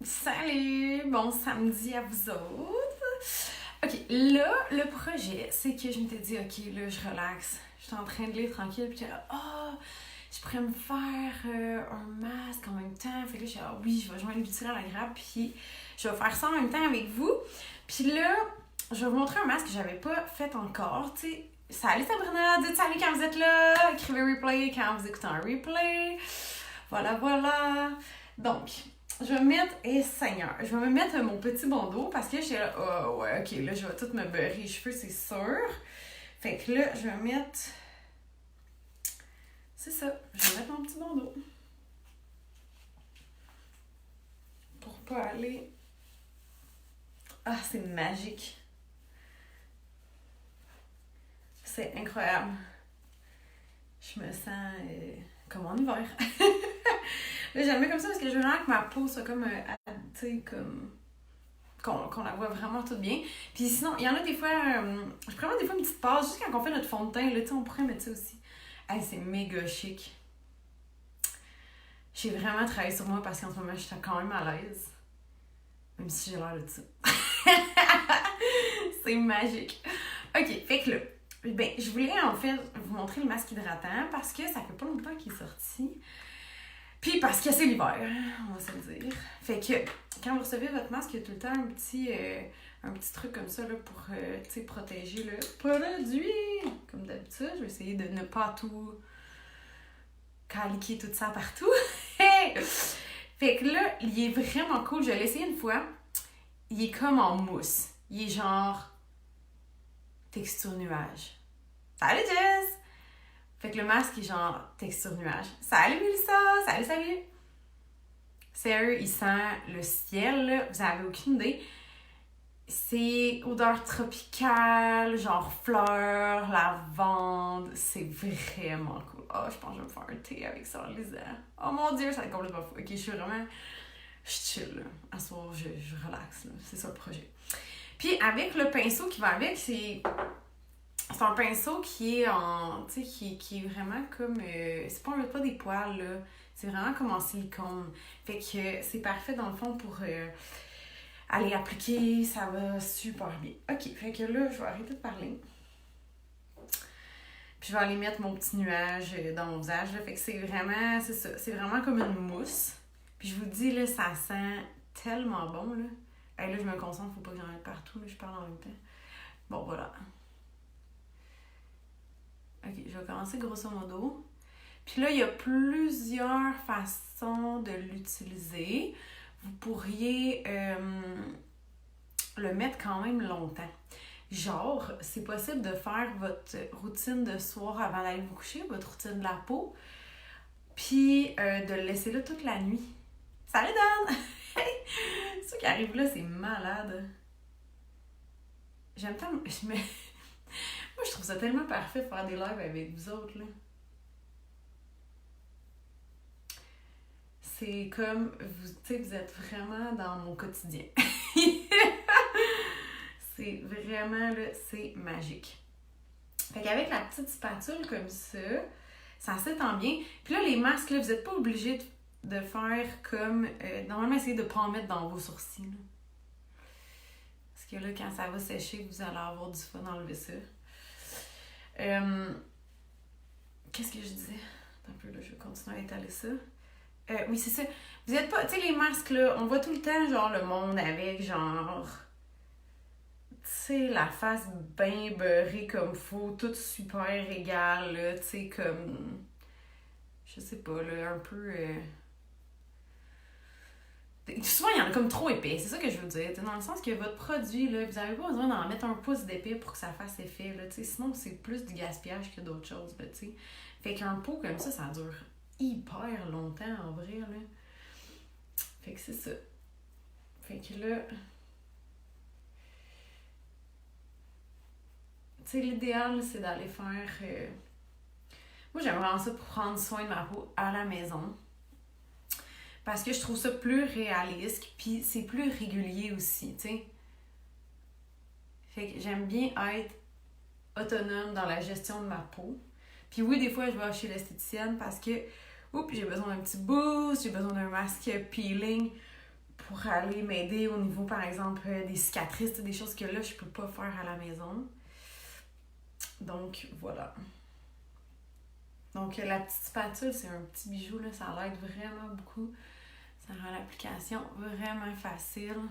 Salut! Bon samedi à vous autres! Ok, là, le projet, c'est que je m'étais dit, ok, là, je relaxe. J'étais en train de lire tranquille, puis j'étais là, je pourrais me faire un masque en même temps. Fait que là, j'étais là, oui, je vais joindre l'utile à l'agréable, puis je vais faire ça en même temps avec vous. Puis là, je vais vous montrer un masque que j'avais pas fait encore, tu sais. Salut Sabrina, dites salut quand vous êtes là, écrivez replay quand vous écoutez un replay. Voilà. Donc, je vais me mettre, Seigneur, je vais me mettre mon petit bandeau parce que j'étais là, ouais, ok, là, je vais tout me beurrer les cheveux, c'est sûr. Fait que là, je vais mettre, c'est ça, je vais mettre mon petit bandeau. Pour pas aller, c'est magique. C'est incroyable. Je me sens comme en hiver. Là, j'aime bien comme ça parce que je veux vraiment que ma peau soit comme, tu sais, comme... Qu'on la voit vraiment toute bien. Puis sinon, il y en a des fois... je prends des fois une petite pause, juste quand on fait notre fond de teint, là, tu sais, on pourrait mettre ça aussi. Hey, c'est méga chic. J'ai vraiment travaillé sur moi parce qu'en ce moment, je suis quand même à l'aise. Même si j'ai l'air de ça. C'est magique. Ok, fait que là, je voulais en fait vous montrer le masque hydratant parce que ça fait pas longtemps qu'il est sorti. Puis parce que c'est l'hiver, on va se le dire. Fait que quand vous recevez votre masque, il y a tout le temps un petit truc comme ça là, pour protéger le produit. Comme d'habitude, je vais essayer de ne pas tout caliquer tout ça partout. Fait que là, il est vraiment cool. Je l'ai essayé une fois. Il est comme en mousse. Il est genre texture nuage. Salut Jess! Fait que le masque est genre texture nuage. Salut Mélissa! Salut! Sérieux, il sent le ciel, là. Vous avez aucune idée. C'est odeur tropicale, genre fleurs, lavande. C'est vraiment cool. Je pense que je vais me faire un thé avec ça en lisant. Oh mon dieu, ça va être complètement fou. Ok, je chill, là. À ce soir, je relaxe, là. C'est ça le projet. Puis avec le pinceau qui va avec, c'est un pinceau qui est en... Tu sais, qui est vraiment comme... c'est pas des poils, là. C'est vraiment comme en silicone. Fait que c'est parfait, dans le fond, pour aller appliquer. Ça va super bien. OK, fait que là, je vais arrêter de parler. Puis je vais aller mettre mon petit nuage dans mon visage, là. Fait que c'est vraiment... C'est ça. C'est vraiment comme une mousse. Puis je vous dis, là, ça sent tellement bon, là. Là, je me concentre. Faut pas que j'en mette partout, là. Je parle en même temps. Bon, voilà. Ok, je vais commencer grosso modo. Puis là, il y a plusieurs façons de l'utiliser. Vous pourriez le mettre quand même longtemps. Genre, c'est possible de faire votre routine de soir avant d'aller vous coucher, votre routine de la peau, puis de le laisser là toute la nuit. Salut Dan! Ce qui arrive là, c'est malade. J'aime tant... Moi, je trouve ça tellement parfait de faire des lives avec vous autres, là. C'est comme, vous êtes vraiment dans mon quotidien. C'est vraiment, là, c'est magique. Fait qu'avec la petite spatule comme ça s'étend bien. Puis là, les masques, là, vous n'êtes pas obligés de faire comme... normalement, essayez de ne pas en mettre dans vos sourcils, là. Parce que là, quand ça va sécher, vous allez avoir du fun à enlever ça. Qu'est-ce que je disais? Attends un peu, là, je vais continuer à étaler ça. Oui, c'est ça. Vous êtes pas... Tu sais, les masques, là, on voit tout le temps, genre, le monde avec, genre... Tu sais, la face bien beurrée comme faut, toute super égale, là, tu sais, comme... Je sais pas, là, un peu... Souvent, il y en a comme trop épais, c'est ça que je veux dire. Dans le sens que votre produit, là, vous n'avez pas besoin d'en mettre un pouce d'épais pour que ça fasse effet, là, tu sais. Sinon, c'est plus du gaspillage que d'autres choses, là, tu sais. Fait qu'un pot comme ça dure hyper longtemps, en vrai, là. Fait que c'est ça. Fait que là... Tu sais, l'idéal, c'est d'aller faire... Moi, j'aime vraiment ça pour prendre soin de ma peau à la maison. Parce que je trouve ça plus réaliste, puis c'est plus régulier aussi, tu sais. Fait que j'aime bien être autonome dans la gestion de ma peau. Puis oui, des fois, je vais chez l'esthéticienne parce que j'ai besoin d'un petit boost, j'ai besoin d'un masque peeling pour aller m'aider au niveau, par exemple, des cicatrices, des choses que là, je peux pas faire à la maison. Donc, voilà. Donc, la petite spatule, c'est un petit bijou, là, ça l'aide vraiment beaucoup. Ça rend l'application vraiment facile.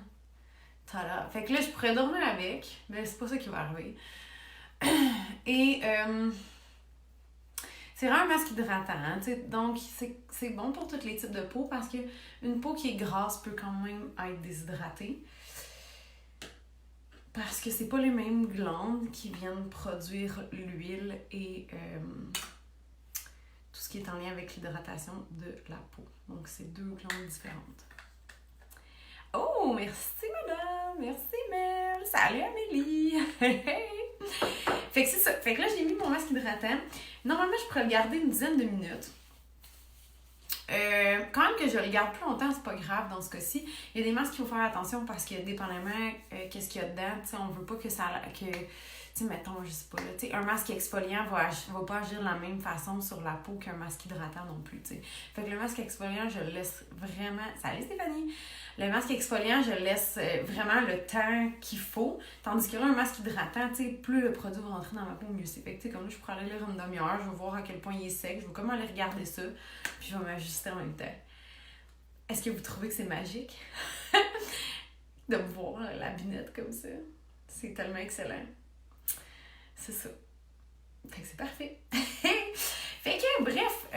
Tada! Fait que là, je pourrais dormir avec, mais c'est pas ça qui va arriver. Et c'est vraiment un masque hydratant, hein, donc c'est bon pour tous les types de peau parce qu'une peau qui est grasse peut quand même être déshydratée. Parce que c'est pas les mêmes glandes qui viennent produire l'huile et tout ce qui est en lien avec l'hydratation de la peau. Donc, c'est deux glandes différentes. Oh, merci madame! Merci Mel! Salut Amélie! Fait que c'est ça. Fait que là, j'ai mis mon masque hydratant. Normalement, je pourrais le garder une dizaine de minutes. Quand même que je le garde plus longtemps, c'est pas grave dans ce cas-ci. Il y a des masques qu'il faut faire attention parce que dépendamment qu'est-ce qu'il y a dedans, tu sais, on veut pas que ça... tu sais, mettons, je sais pas, là, tu sais, un masque exfoliant va pas agir de la même façon sur la peau qu'un masque hydratant non plus, tu sais. Fait que le masque exfoliant, je le laisse vraiment... Salut Stéphanie! Le masque exfoliant, je le laisse vraiment le temps qu'il faut. Tandis que là, un masque hydratant, tu sais, plus le produit va rentrer dans ma peau, mieux c'est. Fait que, tu sais, comme là, je pourrais aller lire une demi-heure, je vais voir à quel point il est sec, je vais comme aller regarder ça, puis je vais m'ajuster en même temps. Est-ce que vous trouvez que c'est magique? De voir la binette comme ça? C'est tellement excellent. C'est ça. Fait que c'est parfait. Fait que, bref,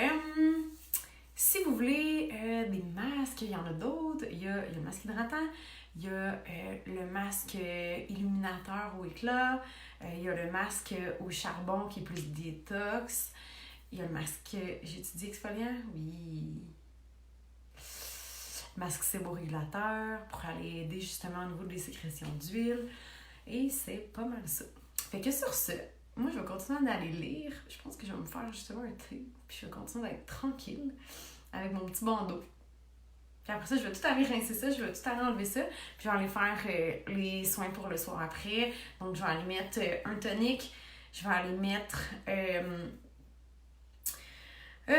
si vous voulez des masques, il y en a d'autres. Il y a le masque hydratant, il y a le masque illuminateur au éclat, il y a le masque au charbon qui est plus détox, il y a le masque, j'ai-tu dit exfoliant? Oui. Masque séborégulateur pour aller aider justement au niveau des sécrétions d'huile. Et c'est pas mal ça. Fait que sur ce, moi je vais continuer d'aller lire. Je pense que je vais me faire justement un thé. Puis je vais continuer d'être tranquille avec mon petit bandeau. Puis après ça, je vais tout aller rincer ça, je vais tout aller enlever ça. Puis je vais aller faire les soins pour le soir après. Donc je vais aller mettre un tonique. Je vais aller mettre... je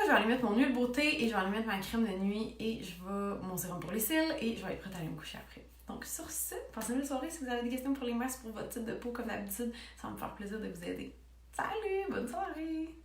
vais aller mettre mon huile beauté et je vais aller mettre ma crème de nuit et je vais mon sérum pour les cils et je vais être prête à aller me coucher après. Donc sur ce, passez une belle soirée. Si vous avez des questions pour les masques pour votre type de peau comme d'habitude, ça va me faire plaisir de vous aider. Salut, bonne soirée!